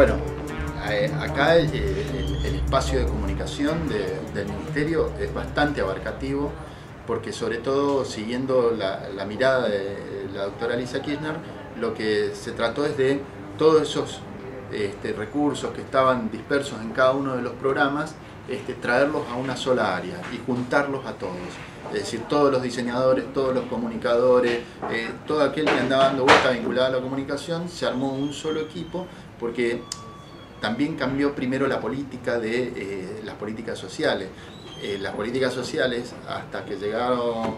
Bueno, acá el espacio de comunicación del Ministerio es bastante abarcativo, porque sobre todo siguiendo la mirada de la doctora Alicia Kirchner, lo que se trató es de todos esos recursos que estaban dispersos en cada uno de los programas, traerlos a una sola área y juntarlos a todos. Es decir, todos los diseñadores, todos los comunicadores, todo aquel que andaba dando vuelta vinculado a la comunicación, se armó un solo equipo, porque también cambió primero la política de las políticas sociales. Las políticas sociales, hasta que llegaron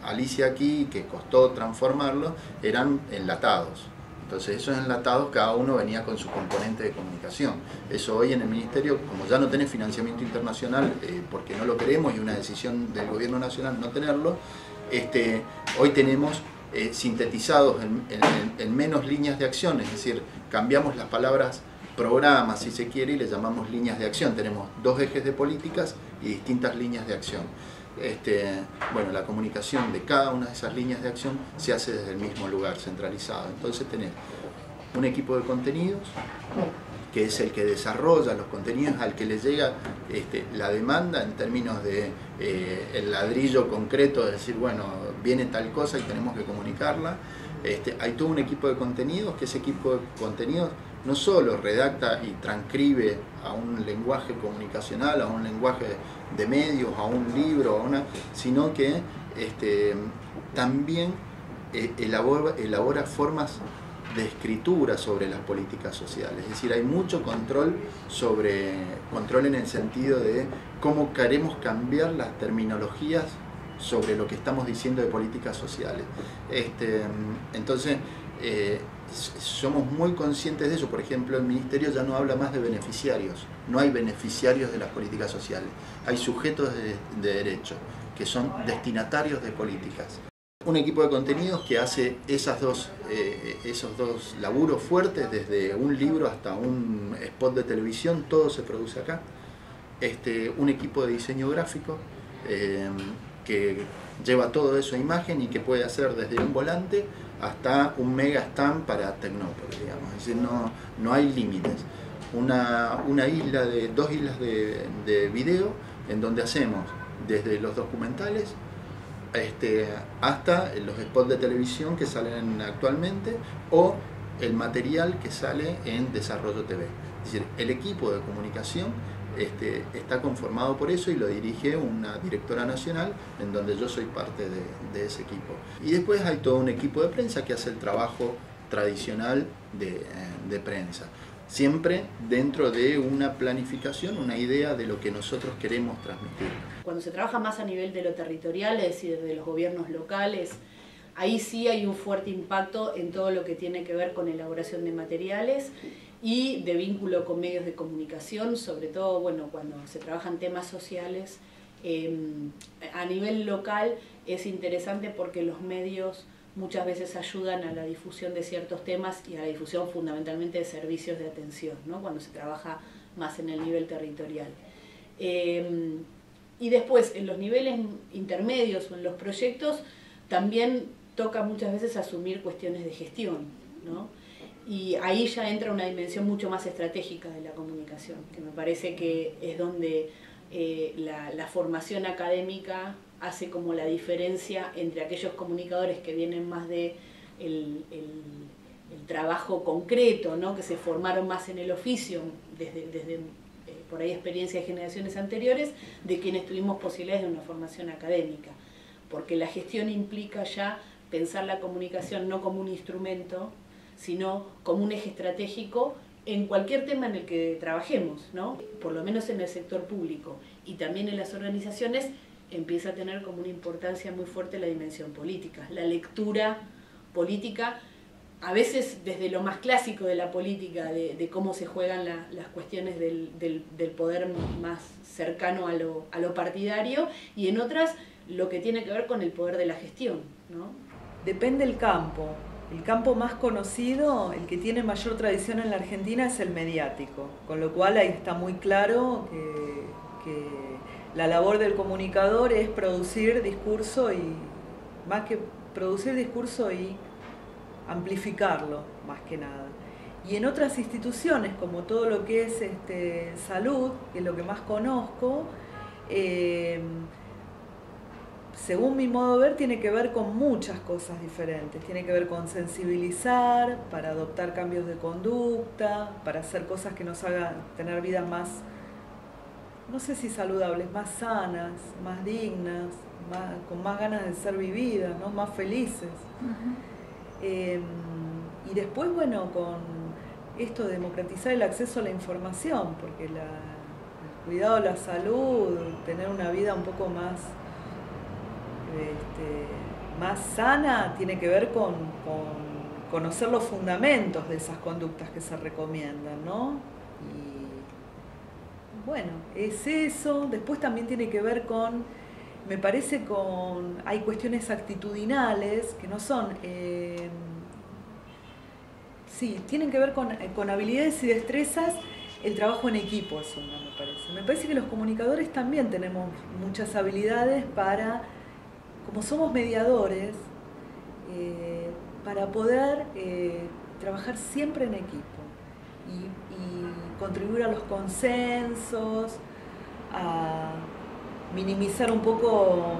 Alicia aquí, que costó transformarlo, eran enlatados. Entonces esos enlatados cada uno venía con su componente de comunicación. Eso hoy en el Ministerio, como ya no tenés financiamiento internacional, porque no lo queremos y una decisión del Gobierno Nacional no tenerlo, hoy tenemos sintetizados en menos líneas de acción, es decir, cambiamos las palabras programa, si se quiere, y le llamamos líneas de acción. Tenemos dos ejes de políticas y distintas líneas de acción. Bueno, la comunicación de cada una de esas líneas de acción se hace desde el mismo lugar, centralizado. Entonces tenés un equipo de contenidos, que es el que desarrolla los contenidos, al que le llega la demanda en términos de el ladrillo concreto, de decir, bueno, viene tal cosa y tenemos que comunicarla. Hay todo un equipo de contenidos, que ese equipo de contenidos no solo redacta y transcribe a un lenguaje comunicacional, a un lenguaje de medios, a un libro, sino que también elabora formas de escritura sobre las políticas sociales. Es decir, hay mucho control en el sentido de cómo queremos cambiar las terminologías sobre lo que estamos diciendo de políticas sociales. Entonces, somos muy conscientes de eso. Por ejemplo, el Ministerio ya no habla más de beneficiarios, no hay beneficiarios de las políticas sociales, hay sujetos de derecho, que son destinatarios de políticas. Un equipo de contenidos que hace esos dos laburos fuertes, desde un libro hasta un spot de televisión, todo se produce acá. Un equipo de diseño gráfico que lleva todo eso a imagen y que puede hacer desde un volante hasta un mega stand para Tecnópolis, digamos. Es decir, no hay límites. Dos islas de video en donde hacemos desde los documentales hasta los spots de televisión que salen actualmente, o el material que sale en Desarrollo TV. Es decir, el equipo de comunicación está conformado por eso y lo dirige una directora nacional, en donde yo soy parte de ese equipo. Y después hay todo un equipo de prensa que hace el trabajo tradicional de prensa, siempre dentro de una planificación, una idea de lo que nosotros queremos transmitir. Cuando se trabaja más a nivel de lo territorial, es decir, de los gobiernos locales, ahí sí hay un fuerte impacto en todo lo que tiene que ver con elaboración de materiales y de vínculo con medios de comunicación, sobre todo cuando se trabajan temas sociales. A nivel local es interesante porque los medios muchas veces ayudan a la difusión de ciertos temas y a la difusión fundamentalmente de servicios de atención, ¿no? Cuando se trabaja más en el nivel territorial. Y después, en los niveles intermedios o en los proyectos, también toca muchas veces asumir cuestiones de gestión, ¿no? Y ahí ya entra una dimensión mucho más estratégica de la comunicación, que me parece que es donde la formación académica hace como la diferencia entre aquellos comunicadores que vienen más de el trabajo concreto, ¿no? Que se formaron más en el oficio, desde por ahí experiencias de generaciones anteriores, de quienes tuvimos posibilidades de una formación académica. Porque la gestión implica ya pensar la comunicación no como un instrumento, sino como un eje estratégico en cualquier tema en el que trabajemos, ¿no? Por lo menos en el sector público y también en las organizaciones, empieza a tener como una importancia muy fuerte la dimensión política, la lectura política, a veces desde lo más clásico de la política, de cómo se juegan las cuestiones del poder más cercano a lo partidario, y en otras lo que tiene que ver con el poder de la gestión, ¿no? Depende del campo. El campo más conocido, el que tiene mayor tradición en la Argentina, es el mediático, con lo cual ahí está muy claro que la labor del comunicador es producir discurso, y más que producir discurso, y amplificarlo, más que nada. Y en otras instituciones, como todo lo que es salud, que es lo que más conozco, según mi modo de ver, tiene que ver con muchas cosas diferentes. Tiene que ver con sensibilizar, para adoptar cambios de conducta, para hacer cosas que nos hagan tener vidas más, no sé si saludables, más sanas, más dignas, con más ganas de ser vividas, ¿no? Más felices. Y después, bueno, con esto de democratizar el acceso a la información, porque el cuidado de la salud, tener una vida un poco más, más sana, tiene que ver con conocer los fundamentos de esas conductas que se recomiendan, ¿no? Y bueno, es eso. Después también tiene que ver con, me parece, hay cuestiones actitudinales que no son... sí, tienen que ver con habilidades y destrezas. El trabajo en equipo es una, me parece. Me parece que los comunicadores también tenemos muchas habilidades para, como somos mediadores, para poder trabajar siempre en equipo y contribuir a los consensos, a minimizar un poco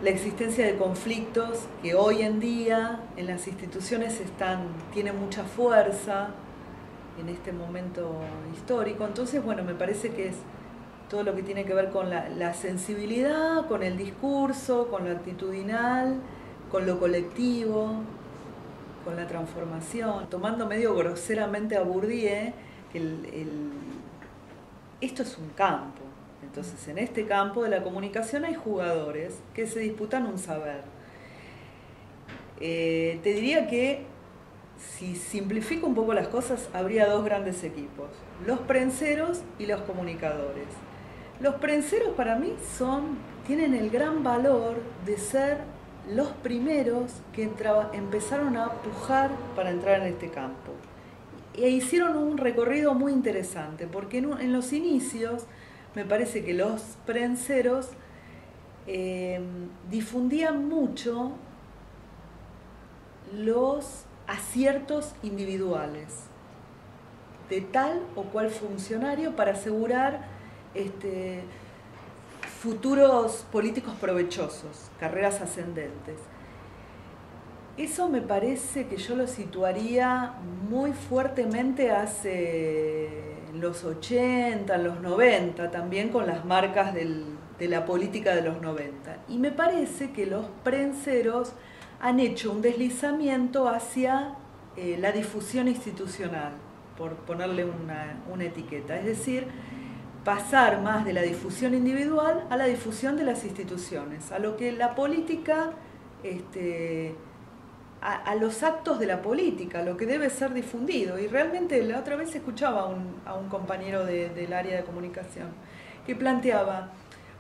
la existencia de conflictos que hoy en día en las instituciones tienen mucha fuerza en este momento histórico. Entonces, bueno, me parece que es todo lo que tiene que ver con la sensibilidad, con el discurso, con lo actitudinal, con lo colectivo, con la transformación. Tomando medio groseramente a Bourdieu, que esto es un campo. Entonces, en este campo de la comunicación hay jugadores que se disputan un saber. Te diría que, si simplifico un poco las cosas, habría dos grandes equipos: los prenseros y los comunicadores. Los prenseros, para mí, tienen el gran valor de ser los primeros que empezaron a pujar para entrar en este campo. E hicieron un recorrido muy interesante, porque en los inicios me parece que los prenseros difundían mucho los aciertos individuales de tal o cual funcionario para asegurar futuros políticos provechosos, carreras ascendentes. Eso me parece que yo lo situaría muy fuertemente hace los 80, los 90, también con las marcas de la política de los 90. Y me parece que los prenseros han hecho un deslizamiento hacia la difusión institucional, por ponerle una etiqueta. Es decir, pasar más de la difusión individual a la difusión de las instituciones, a lo que la política... a los actos de la política, lo que debe ser difundido. Y realmente la otra vez escuchaba a un compañero del área de comunicación que planteaba: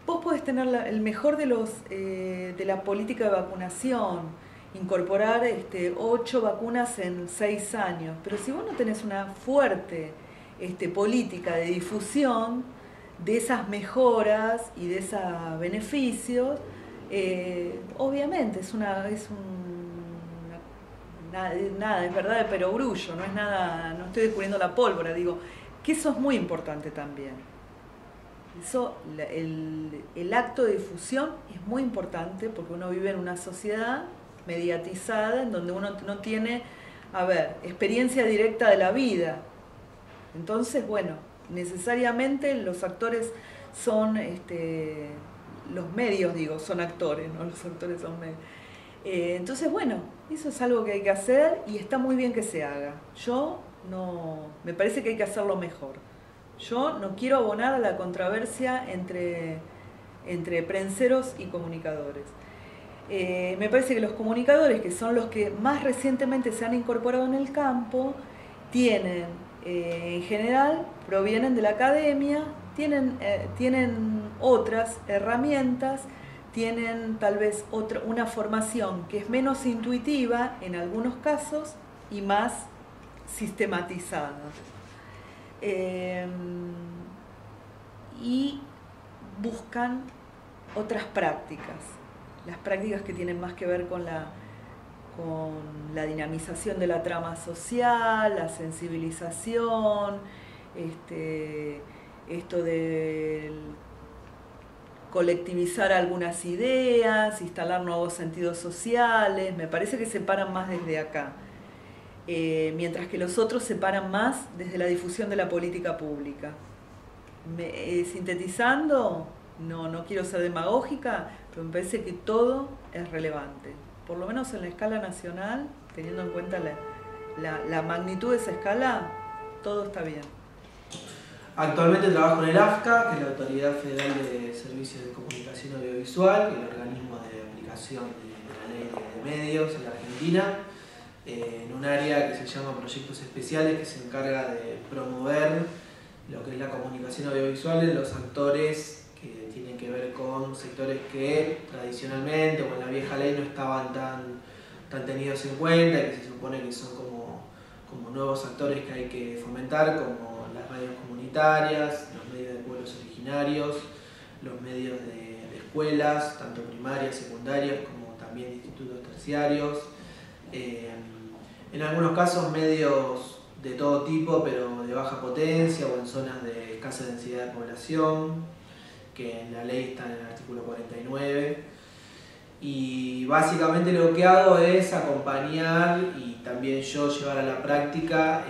vos podés tener el mejor de la política de vacunación, incorporar 8 vacunas en 6 años, pero si vos no tenés una fuerte política de difusión de esas mejoras y de esos beneficios, obviamente nada, es verdad de perogrullo, no es nada, no estoy descubriendo la pólvora, digo que eso es muy importante también. Eso, el acto de difusión es muy importante, porque uno vive en una sociedad mediatizada en donde uno no tiene, experiencia directa de la vida. Entonces, bueno, necesariamente los actores son, los medios, son actores, no los actores son medios. Entonces, bueno, eso es algo que hay que hacer y está muy bien que se haga. Me parece que hay que hacerlo mejor. Yo no quiero abonar a la controversia entre prenseros y comunicadores. Me parece que los comunicadores, que son los que más recientemente se han incorporado en el campo, en general, provienen de la academia, tienen otras herramientas, tienen tal vez una formación que es menos intuitiva en algunos casos y más sistematizada. Y buscan otras prácticas, las prácticas que tienen más que ver con con la dinamización de la trama social, la sensibilización, esto de colectivizar algunas ideas, instalar nuevos sentidos sociales. Me parece que se paran más desde acá, mientras que los otros se paran más desde la difusión de la política pública. Sintetizando, no quiero ser demagógica, pero me parece que todo es relevante, por lo menos en la escala nacional, teniendo en cuenta la magnitud de esa escala, todo está bien. Actualmente trabajo en el AFCA, que es la Autoridad Federal de Servicios de Comunicación Audiovisual, el organismo de aplicación de la ley de medios en la Argentina, en un área que se llama Proyectos Especiales, que se encarga de promover lo que es la comunicación audiovisual en los actores que tienen que ver con sectores que tradicionalmente o en la vieja ley no estaban tan tenidos en cuenta y que se supone que son como nuevos actores que hay que fomentar, como las radios comunitarias, los medios de pueblos originarios, los medios de escuelas, tanto primarias, secundarias, como también institutos terciarios. En algunos casos medios de todo tipo, pero de baja potencia o en zonas de escasa densidad de población, que en la ley están en el artículo 49. Y básicamente lo que hago es acompañar y también yo llevar a la práctica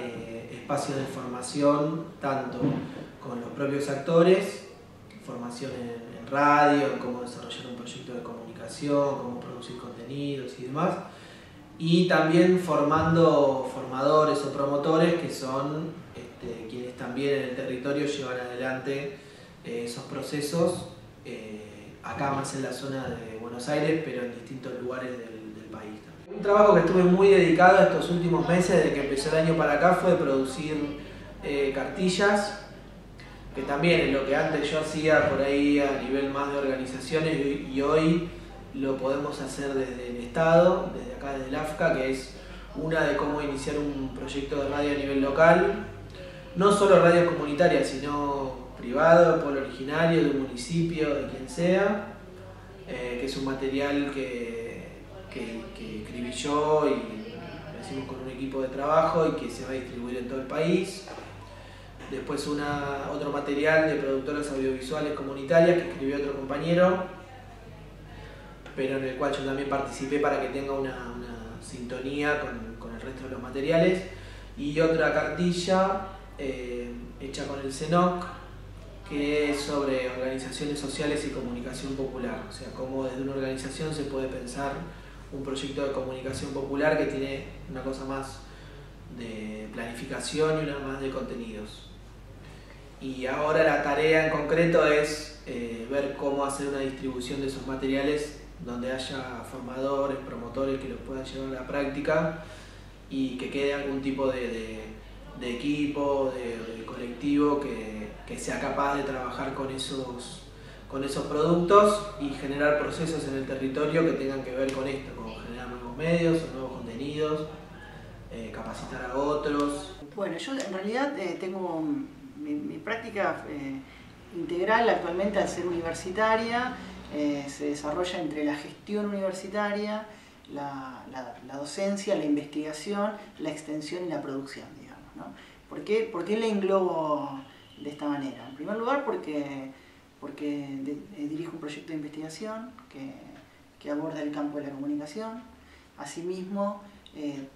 espacios de formación, tanto con los propios actores, formación en radio, en cómo desarrollar un proyecto de comunicación, cómo producir contenidos y demás, y también formando formadores o promotores que son quienes también en el territorio llevan adelante esos procesos, acá más en la zona de Buenos Aires, pero en distintos lugares del país. Un trabajo que estuve muy dedicado estos últimos meses, desde que empezó el año para acá, fue producir cartillas, que también es lo que antes yo hacía por ahí a nivel más de organizaciones y hoy lo podemos hacer desde el Estado, desde acá, desde el AFCA, que es una de cómo iniciar un proyecto de radio a nivel local, no solo radios comunitarias, sino privado, pueblo originario, de un municipio, de quien sea, que es un material que escribí yo y lo hicimos con un equipo de trabajo y que se va a distribuir en todo el país. Después otro material de productoras audiovisuales comunitarias que escribió otro compañero, pero en el cual yo también participé para que tenga una sintonía con el resto de los materiales. Y otra cartilla hecha con el CENOC, que es sobre organizaciones sociales y comunicación popular. O sea, cómo desde una organización se puede pensar un proyecto de comunicación popular que tiene una cosa más de planificación y una más de contenidos. Y ahora la tarea en concreto es ver cómo hacer una distribución de esos materiales donde haya formadores, promotores que los puedan llevar a la práctica y que quede algún tipo de equipo, de colectivo que sea capaz de trabajar con esos productos y generar procesos en el territorio que tengan que ver con esto, como generar nuevos medios o nuevos contenidos, capacitar a otros. Bueno, yo en realidad tengo mi práctica integral actualmente al ser universitaria, se desarrolla entre la gestión universitaria, la docencia, la investigación, la extensión y la producción, digamos, ¿no? ¿Por qué la englobo de esta manera? En primer lugar porque dirijo un proyecto de investigación que aborda el campo de la comunicación. Asimismo,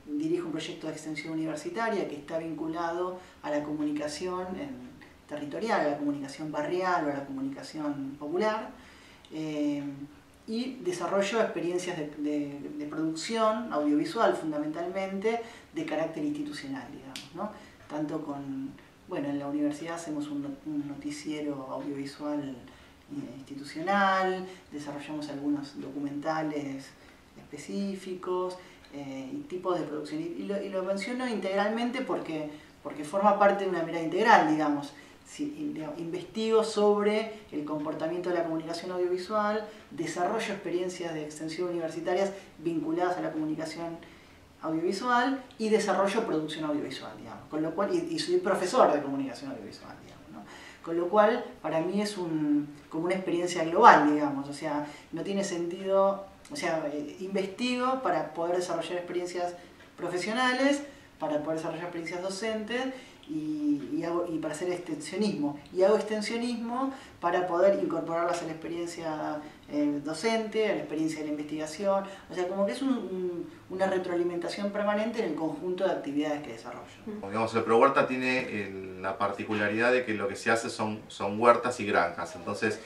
dirijo un proyecto de extensión universitaria que está vinculado a la comunicación territorial, a la comunicación barrial o a la comunicación popular. Y desarrollo experiencias de producción audiovisual fundamentalmente de carácter institucional, digamos, ¿no? Tanto en la universidad hacemos un noticiero audiovisual institucional, desarrollamos algunos documentales específicos y tipos de producción. Y lo menciono integralmente porque forma parte de una mirada integral, digamos. Investigo sobre el comportamiento de la comunicación audiovisual, desarrollo experiencias de extensión universitarias vinculadas a la comunicación audiovisual y desarrollo producción audiovisual, digamos. Con lo cual, y soy profesor de comunicación audiovisual, digamos, ¿no? Con lo cual, para mí es como una experiencia global, digamos. O sea, no tiene sentido o sea, investigo para poder desarrollar experiencias profesionales, para poder desarrollar experiencias docentes y para hacer extensionismo. Y hago extensionismo para poder incorporarlas a la experiencia docente, a la experiencia de la investigación. O sea, como que es una retroalimentación permanente en el conjunto de actividades que desarrollo. Digamos, el ProHuerta tiene la particularidad de que lo que se hace son huertas y granjas. Entonces,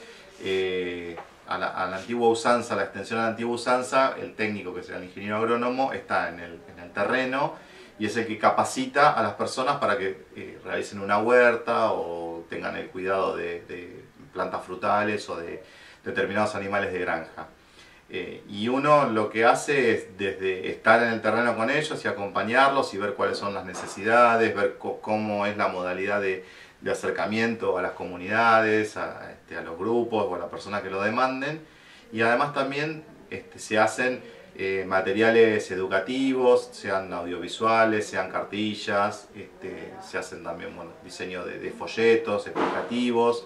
a la antigua usanza, la extensión a la antigua usanza, el técnico, que será el ingeniero agrónomo, está en el terreno y es el que capacita a las personas para que realicen una huerta o tengan el cuidado de plantas frutales o de determinados animales de granja. Y uno lo que hace es desde estar en el terreno con ellos y acompañarlos y ver cuáles son las necesidades, ver cómo es la modalidad de acercamiento a las comunidades, a los grupos o a las personas que lo demanden. Y además también se hacen materiales educativos, sean audiovisuales, sean cartillas, se hacen también diseño de folletos explicativos.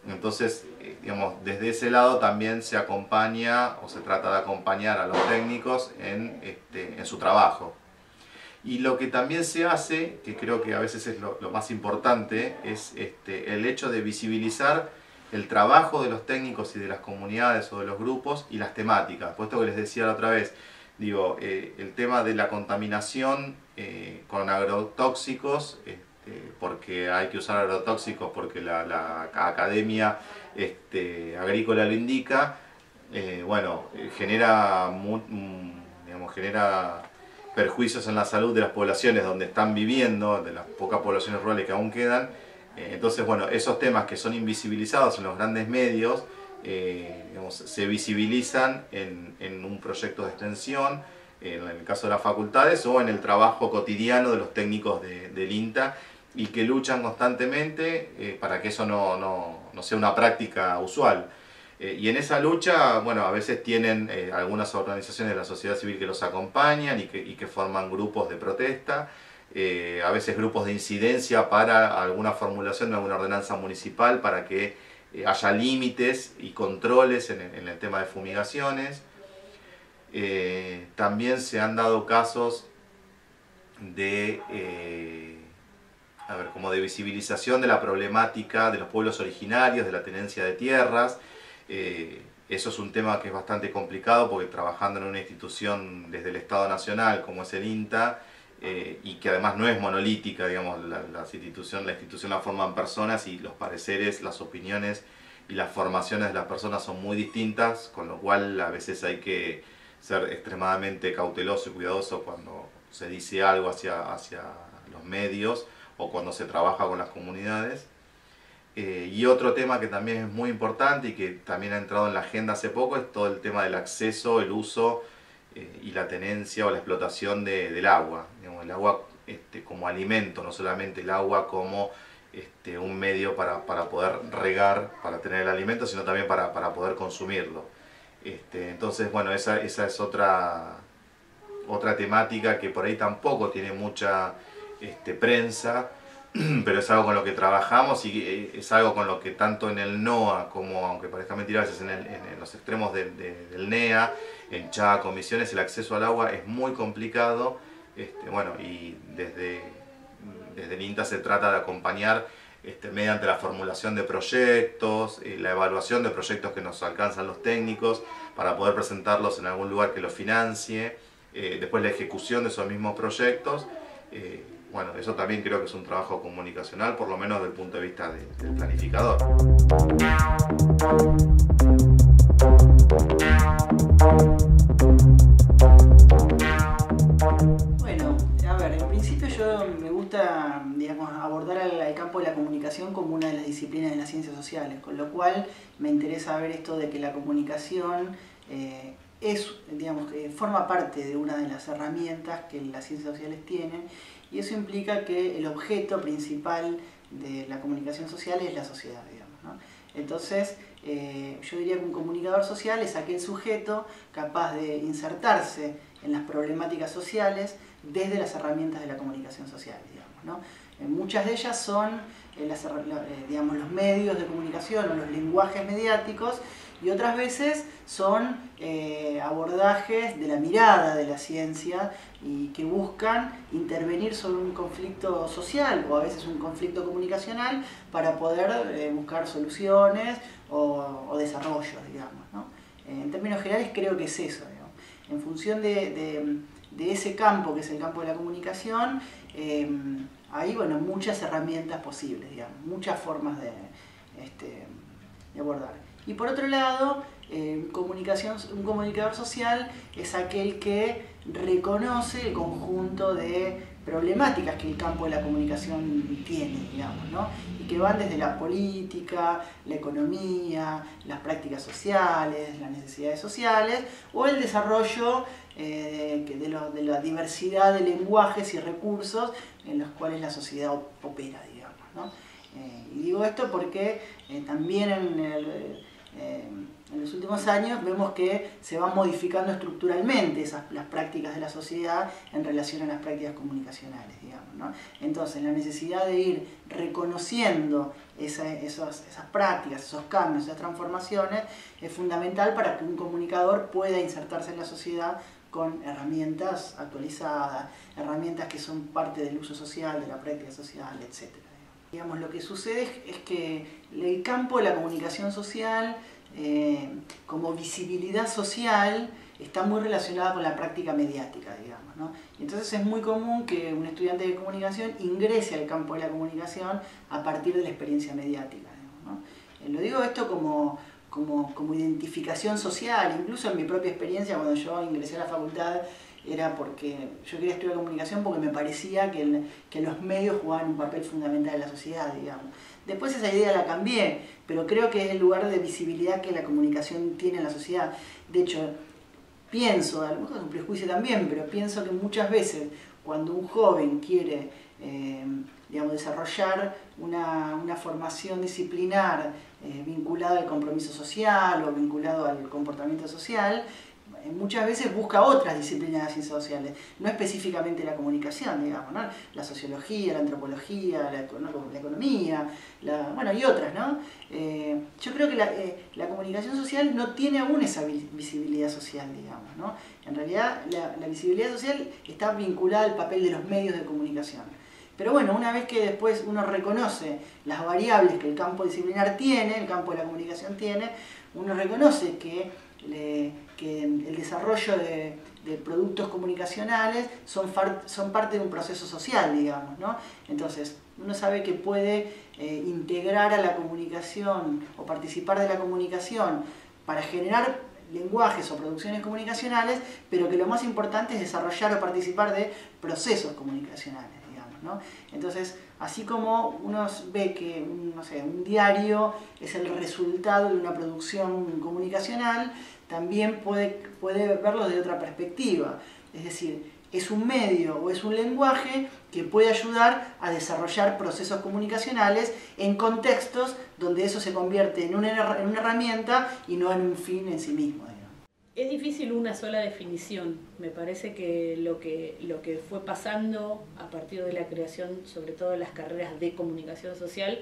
Entonces, digamos, desde ese lado también se acompaña o se trata de acompañar a los técnicos en su trabajo. Y lo que también se hace, que creo que a veces es lo más importante, es el hecho de visibilizar el trabajo de los técnicos y de las comunidades o de los grupos y las temáticas. Puesto que les decía la otra vez, digo, el tema de la contaminación con agrotóxicos, porque hay que usar agrotóxicos porque la academia agrícola lo indica, genera perjuicios en la salud de las poblaciones donde están viviendo, de las pocas poblaciones rurales que aún quedan. Entonces, bueno, esos temas que son invisibilizados en los grandes medios, se visibilizan en un proyecto de extensión, en el caso de las facultades, o en el trabajo cotidiano de los técnicos del INTA, y que luchan constantemente para que eso no sea una práctica usual. Y en esa lucha, bueno, a veces tienen algunas organizaciones de la sociedad civil que los acompañan y que forman grupos de protesta, a veces grupos de incidencia para alguna formulación de alguna ordenanza municipal para que haya límites y controles en el tema de fumigaciones. También se han dado casos como de visibilización de la problemática de los pueblos originarios, de la tenencia de tierras. Eso es un tema que es bastante complicado porque trabajando en una institución desde el Estado Nacional como es el INTA, y que además no es monolítica, digamos, la institución la forman personas y los pareceres, las opiniones y las formaciones de las personas son muy distintas, con lo cual a veces hay que ser extremadamente cauteloso y cuidadoso cuando se dice algo hacia los medios o cuando se trabaja con las comunidades. Y otro tema que también es muy importante y que también ha entrado en la agenda hace poco es todo el tema del acceso, el uso y la tenencia o la explotación del agua. Digamos, el agua como alimento, no solamente el agua como un medio para poder regar, para tener el alimento, sino también para poder consumirlo. Entonces, bueno, esa es otra temática que por ahí tampoco tiene mucha prensa, pero es algo con lo que trabajamos y es algo con lo que tanto en el NOA como, aunque parezca mentira, a veces en los extremos del NEA, en Chaco, Misiones, el acceso al agua es muy complicado. Y desde el INTA se trata de acompañar mediante la formulación de proyectos, la evaluación de proyectos que nos alcanzan los técnicos para poder presentarlos en algún lugar que los financie, después la ejecución de esos mismos proyectos. Eso también creo que es un trabajo comunicacional, por lo menos desde el punto de vista del planificador. Bueno, a ver, en principio yo me gusta, digamos, abordar el campo de la comunicación como una de las disciplinas de las ciencias sociales, con lo cual me interesa ver esto de que la comunicación forma parte de una de las herramientas que las ciencias sociales tienen, y eso implica que el objeto principal de la comunicación social es la sociedad, digamos, ¿no? Entonces, yo diría que un comunicador social es aquel sujeto capaz de insertarse en las problemáticas sociales desde las herramientas de la comunicación social, digamos, ¿no? Muchas de ellas son los medios de comunicación o los lenguajes mediáticos, y otras veces son abordajes de la mirada de la ciencia y que buscan intervenir sobre un conflicto social o a veces un conflicto comunicacional para poder buscar soluciones o desarrollos, digamos, ¿no? En términos generales creo que es eso, digamos. En función de ese campo, que es el campo de la comunicación, hay bueno, muchas herramientas posibles, digamos, muchas formas de abordar. Y por otro lado, un comunicador social es aquel que reconoce el conjunto de problemáticas que el campo de la comunicación tiene, digamos, ¿no? Y que van desde la política, la economía, las prácticas sociales, las necesidades sociales, o el desarrollo de la diversidad de lenguajes y recursos en los cuales la sociedad opera, digamos, ¿no? Y digo esto porque también en los últimos años vemos que se van modificando estructuralmente las prácticas de la sociedad en relación a las prácticas comunicacionales, digamos, ¿no? Entonces la necesidad de ir reconociendo esas prácticas, esos cambios, esas transformaciones es fundamental para que un comunicador pueda insertarse en la sociedad con herramientas actualizadas, herramientas que son parte del uso social, de la práctica social, etc. Digamos, lo que sucede es que el campo de la comunicación social, como visibilidad social, está muy relacionada con la práctica mediática, digamos, ¿no? Y entonces es muy común que un estudiante de comunicación ingrese al campo de la comunicación a partir de la experiencia mediática, digamos, ¿no? Lo digo esto como identificación social. Incluso en mi propia experiencia, cuando yo ingresé a la facultad, era porque yo quería estudiar comunicación porque me parecía que los medios jugaban un papel fundamental en la sociedad, digamos. Después esa idea la cambié, pero creo que es el lugar de visibilidad que la comunicación tiene en la sociedad. De hecho, pienso, a lo mejor es un prejuicio también, pero pienso que muchas veces cuando un joven quiere digamos, desarrollar una formación disciplinar vinculada al compromiso social o vinculado al comportamiento social, muchas veces busca otras disciplinas de las ciencias sociales, no específicamente la comunicación, digamos, ¿no? La sociología, la antropología, la economía, bueno, y otras, ¿no? Yo creo que la comunicación social no tiene aún esa visibilidad social, digamos, ¿no? En realidad la visibilidad social está vinculada al papel de los medios de comunicación. Pero bueno, una vez que después uno reconoce las variables que el campo disciplinar tiene, el campo de la comunicación tiene, uno reconoce que el desarrollo de productos comunicacionales son parte de un proceso social, digamos, ¿no? Entonces, uno sabe que puede integrar a la comunicación o participar de la comunicación para generar lenguajes o producciones comunicacionales, pero que lo más importante es desarrollar o participar de procesos comunicacionales, digamos, ¿no? Entonces, así como uno ve que no sé, un diario es el resultado de una producción comunicacional, también puede verlo de otra perspectiva. Es decir, es un medio o es un lenguaje que puede ayudar a desarrollar procesos comunicacionales en contextos donde eso se convierte en una herramienta y no en un fin en sí mismo, digamos. Es difícil una sola definición. Me parece que lo que fue pasando a partir de la creación, sobre todo de las carreras de comunicación social,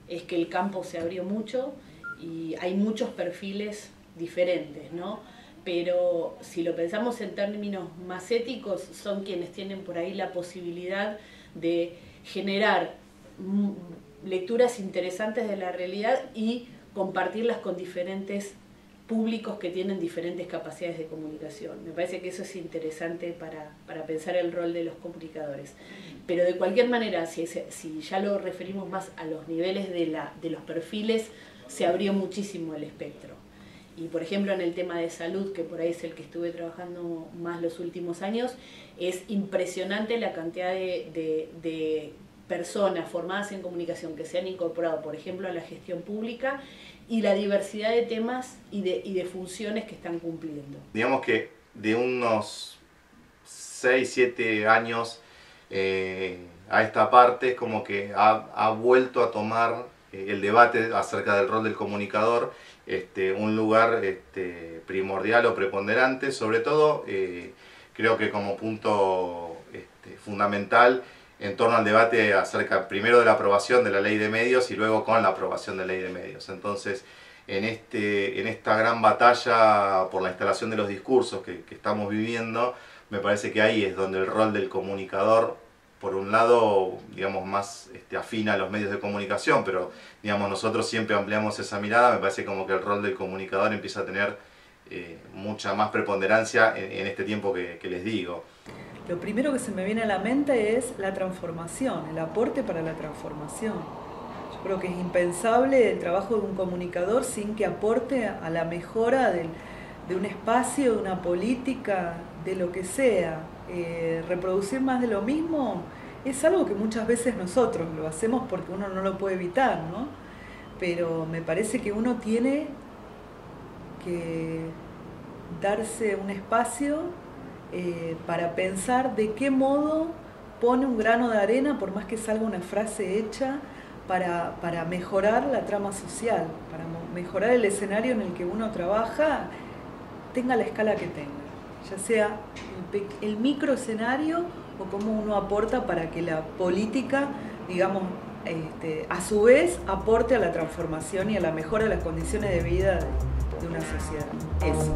es que el campo se abrió mucho y hay muchos perfiles diferentes, ¿no? Pero si lo pensamos en términos más éticos, son quienes tienen por ahí la posibilidad de generar lecturas interesantes de la realidad y compartirlas con diferentes públicos que tienen diferentes capacidades de comunicación. Me parece que eso es interesante para pensar el rol de los comunicadores. Pero de cualquier manera, si ya lo referimos más a los niveles de los perfiles, se abrió muchísimo el espectro. Y por ejemplo en el tema de salud, que por ahí es el que estuve trabajando más los últimos años, es impresionante la cantidad de personas formadas en comunicación que se han incorporado, por ejemplo, a la gestión pública y la diversidad de temas y de funciones que están cumpliendo. Digamos que de unos 6, 7 años a esta parte es como que ha vuelto a tomar el debate acerca del rol del comunicador un lugar primordial o preponderante, sobre todo creo que como punto fundamental en torno al debate acerca primero de la aprobación de la ley de medios y luego con la aprobación de la ley de medios. Entonces en esta gran batalla por la instalación de los discursos que estamos viviendo, me parece que ahí es donde el rol del comunicador, por un lado, digamos, más afín a los medios de comunicación, pero digamos, nosotros siempre ampliamos esa mirada. Me parece como que el rol del comunicador empieza a tener mucha más preponderancia en este tiempo que les digo. Lo primero que se me viene a la mente es la transformación, el aporte para la transformación. Yo creo que es impensable el trabajo de un comunicador sin que aporte a la mejora de un espacio, de una política, de lo que sea. Reproducir más de lo mismo es algo que muchas veces nosotros lo hacemos porque uno no lo puede evitar, ¿no? Pero me parece que uno tiene que darse un espacio para pensar de qué modo pone un grano de arena, por más que salga una frase hecha, para mejorar la trama social, para mejorar el escenario en el que uno trabaja, tenga la escala que tenga, ya sea el micro escenario o cómo uno aporta para que la política, digamos, a su vez aporte a la transformación y a la mejora de las condiciones de vida de una sociedad. Eso.